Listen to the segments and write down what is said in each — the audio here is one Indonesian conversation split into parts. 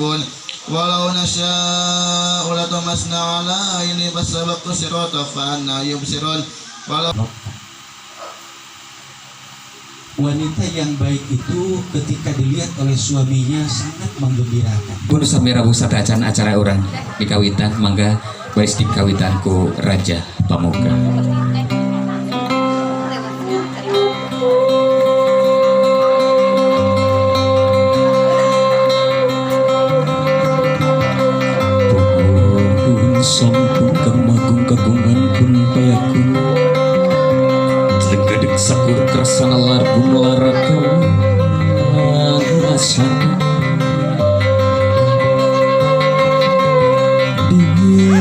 tuhibbun walau nasya'u latamasna ala ini fasabaqtu sirata fa anna yubsirun walau. Wanita yang baik itu ketika dilihat oleh suaminya sangat menggembirakan. Pun sami Rabu sadacan acara orang di kawitan mangga baris di kawitanku Raja Pamuka. Sampun kamagung kagungan pun payakun Legedeg sakur kersana largum larakau asana di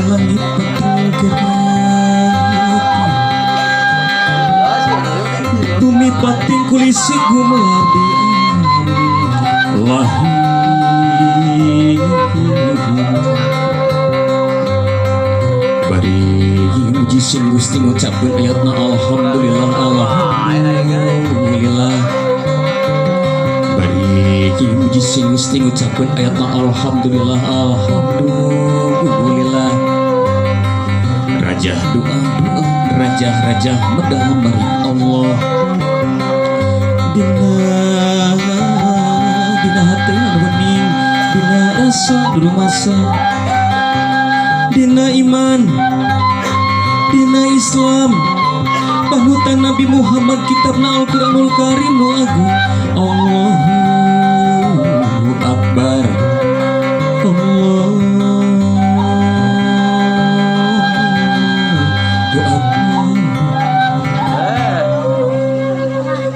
langit petung gerak bumi pating kulisi gumelar di lahir muji sing Gusti ngucapkeun ayatna alhamdulillah alhamdulillah. Bari muji sing Gusti ngucapkeun ayatna alhamdulillah alhamdulillah. Raja doa raja medal bari Allah. Dina hati wening dina rasa dulu masa dina iman dina Islam panutan Nabi Muhammad kitabna Al-Quranul Karim nu agung. Allahu Akbar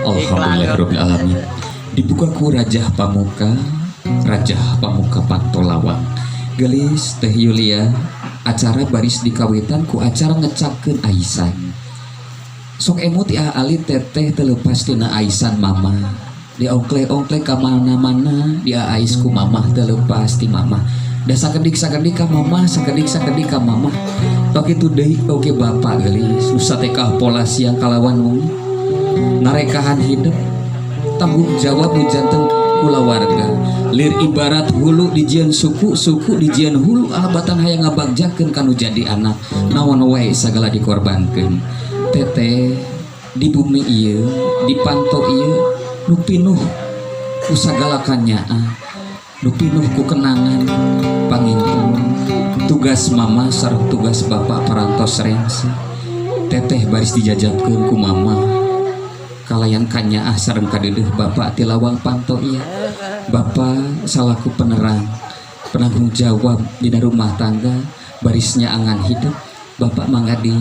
Alhamdulillahirabbil alamin. Dibuka ku Raja Pamuka Pantolawang. Gelis Teh Yulia acara baris dikawitan ku acara ngecapkeun aisan. Sok emut ya ali teteh terlepas tina aisan mama. Dia ongklek ka mana-mana, dia ais ku mamah terlepas ti mamah. Da sakedik ka mamah, sakedik ka mamah. Begitu deui oge bapak gelis, susah teh pola siang kalawan wong. Narekahan hidup tanggung jawab nu janten kulawarga lir ibarat hulu dijieun suku dijieun hulu alabatan hayang ngabagjakeun kanu jadi anak naon wae sagala dikorbankeun. Teteh di bumi ieu di panto ieu nu pinuh ku sagala kanyaan nu pinuh ku kenangan panginten tugas mama sareng tugas bapak parantos rengsi. Teteh baris dijajabkeun ku mama kalayan kanyaah sareng kadeudeuh bapak ti lawang panto ieu. Bapak salaku penerang penanggung jawab di rumah tangga barisnya angan hidup. Bapak mangga di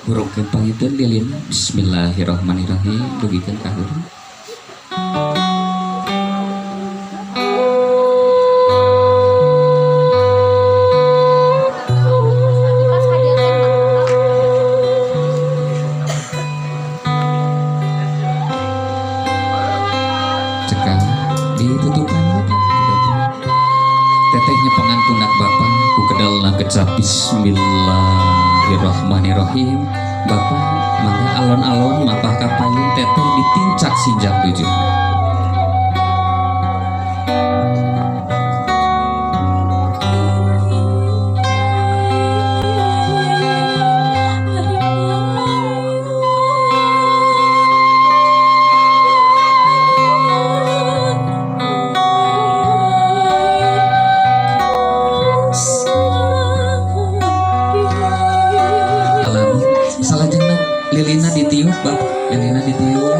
hurufkeun pangiteun lilin. Bismillahirrahmanirrahim dugikeun ka huruf. Tetehnya pengantunak bapak ku kedalna kecap bismillahirrahmanirrahim. Bapak mangga alon-alon mapah kapayun teteh ditincak sinjak tujuh. Lilina ditiup bab, lilina ditiup.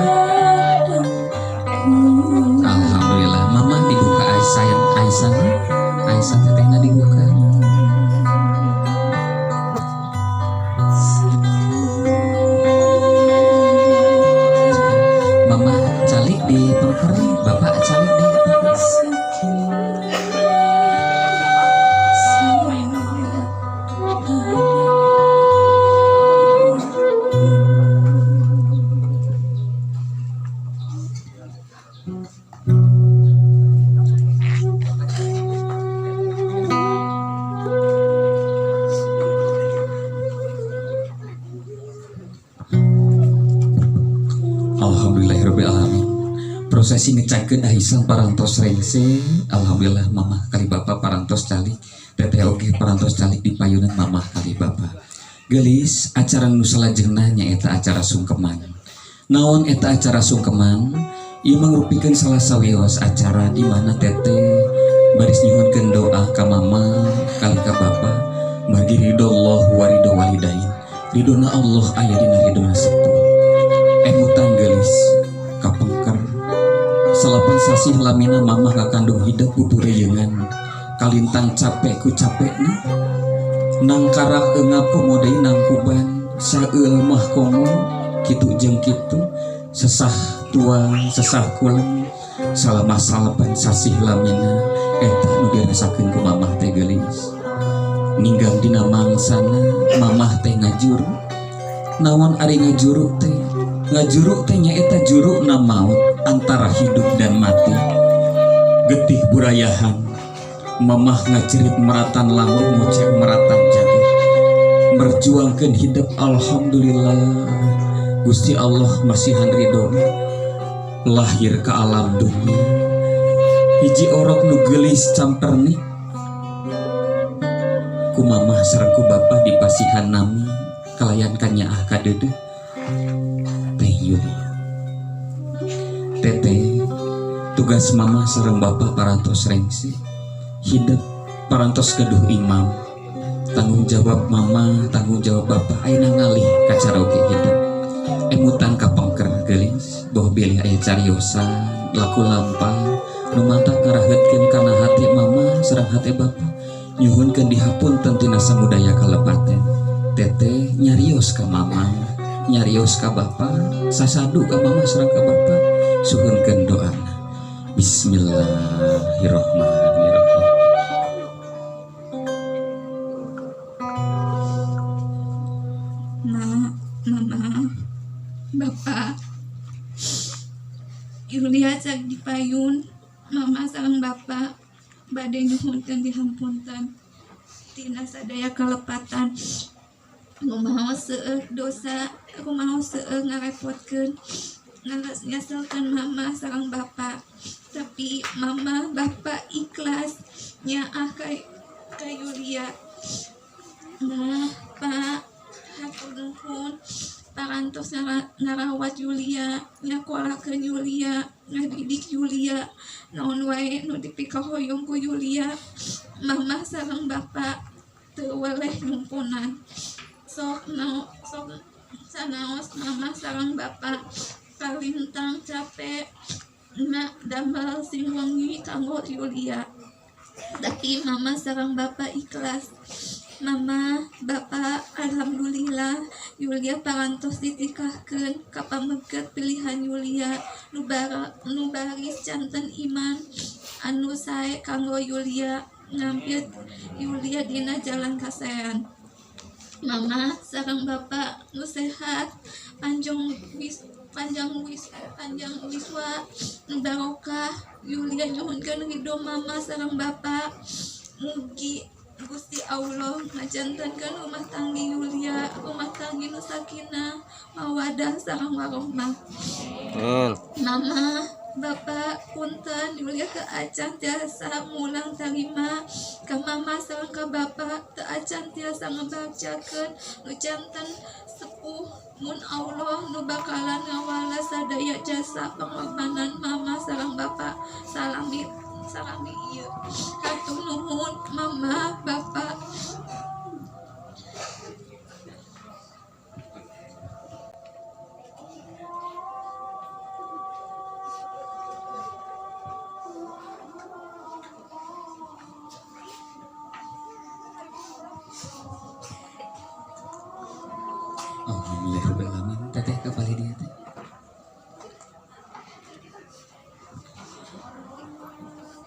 sesi ngecakeun Aisan parantos rengse. Alhamdulillah mamah kali bapa parantos calik, teteh oge parantos calik di payunan mamah kali bapa. Gelis acara nu salajengna nyaeta acara sungkeman. Naon eta acara sungkeman? Ieu mangrupikeun salah sawios acara di mana teteh baris nyuhunkeun doa ka mama kali ka bapa margi ridho wa ridho walidain. Ridona Allah aya dina ridona sepuh. Emutan gelis kapengker salapan sasih lamina mamah kakandung hidup pupureyeungan kalintang capek ku capekna nang karak eungap komodai nang kuban saeul mah komo kitu jeung kitu sesah tua sesah kulang salama salapan sasih lamina eta nu dirasakeun ku mamah teh geulis ninggang dina mangsana mamah teh ngajuru naon ari ngajuru teh nyaeta juru na maut antara hidup dan mati getih burayahan mamah ngacerit meratan lamun ngocek meratan jagat merjuangkeun hidup. Alhamdulillah Gusti Allah masihan ridho lahir ke alam dunia hiji orok nu geulis camperni ku mamah sareng ku bapa di pasihan nami kalayan kanyaah kadeudeut Teh Yulia. Teteh tugas mama sareng bapa parantos rengse hidup parantos keduh imam tanggung jawab mama tanggung jawab bapa ayeuna ngalih ka cara oge hidup emutan kapengker geulis boh bilih aya cariosan laku lampah nu mata ngaraheutkeun kana hati mama sareng hati bapa nyuhunkeun dihapunten tina samudaya kalepaten. Teteh nyarios ka mama nyarios ka bapa sasadu ka mama sareng ka bapa suhunkeun doana. Bismillahirrahmanirrahim. Mama, Bapak, Yulia cak dipayun, Mama sareng Bapak, badai nyuhunkeun dihampunten, tina sadaya kalepatan, kumaha seueur dosa, kumaha seueur ngarepotkeun, nyaselkeun Mama sareng Bapak, tapi Mama Bapak ikhlas nyaah ka Yulia. Nah, Pak, hatur nuhun parantos ngarawat Yulia, nyakolakeun Yulia, ngadidik Yulia, naon wae nu dipikahoyong ku Yulia. Mama sareng Bapak teu weleh nyumpunan. Sok sanaos Mama sareng Bapak kalintang capek na damel sing wengi kanggo Yulia. Daki Mama sareng Bapak ikhlas. Mama, Bapak, alhamdulillah Yulia parantos ditikahkeun ka pameukeut pilihan Yulia nu baris janten iman anu sae kanggo Yulia ngampit Yulia dina jalan kasaean. Mama sareng Bapak nu sehat panjang wiswa nu barokah Yulia nyuhunkeun ridho Mama sareng Bapak mugi Gusti Allah ngajantankeun rumah tanggi Yulia, rumah tanggi nu sakinah, mawadah sareng warahmah. Mama, Bapak, punten Yulia teu acan tiasa mulang tarima ka Mama sareng ka Bapak teu acan tiasa ngabacakeun nu janten sepuh mun Allah nu bakalan ngawala sadaya jasa pengorbanan Mama sareng Bapak. Salami ieu. Hatur nuhun Mama, Bapak. Alhamdulillahirrahmanirrahim. Teteh kembali dia teh.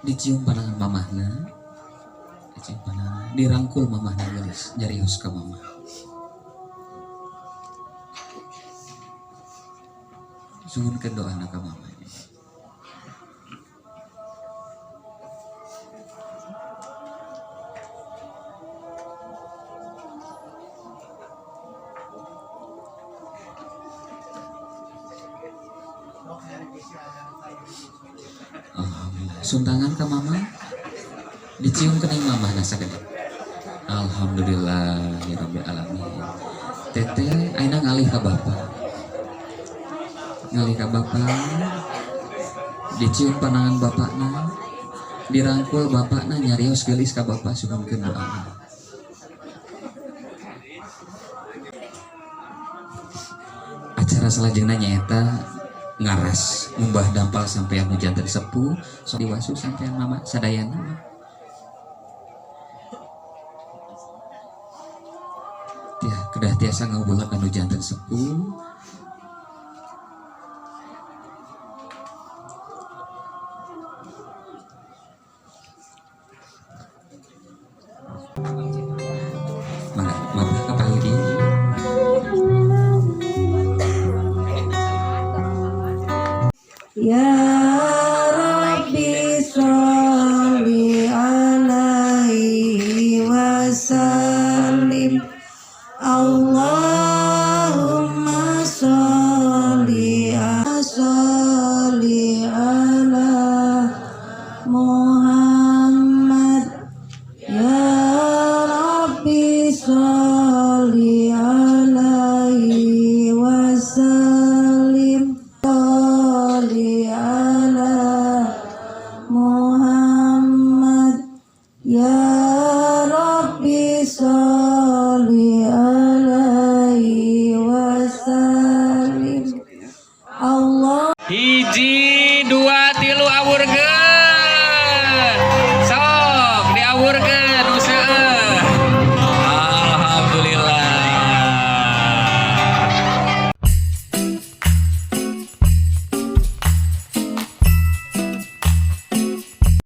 Dicium panangan mamahna, dirangkul mamahna gelis, jarios ka mama. Suhunkeun doana ka mama. Suntangan ke mama, dicium ke mama nasa gede. Alhamdulillah ya rabbil alamin. Teteh aina ngalih ka bapak. Ngalih ka bapak. Dicium panangan bapakna. Dirangkul bapakna nyarios gelis ka bapak sugamkeun doa. Acara selanjutnya nyaeta ngaras mumbah dampal sampean hujan tersepuh sok diwasu sampean mama sadayana ya kedah tiasa ngabulakan hujan tersepuh mana mabah kapalidi. Ya Rabbi sholli alaihi wasallim. Allahumma sholli ala Muhammad. Ya Rabbi sholli alaihi wasallim. Sholli ala Muhammad. Ya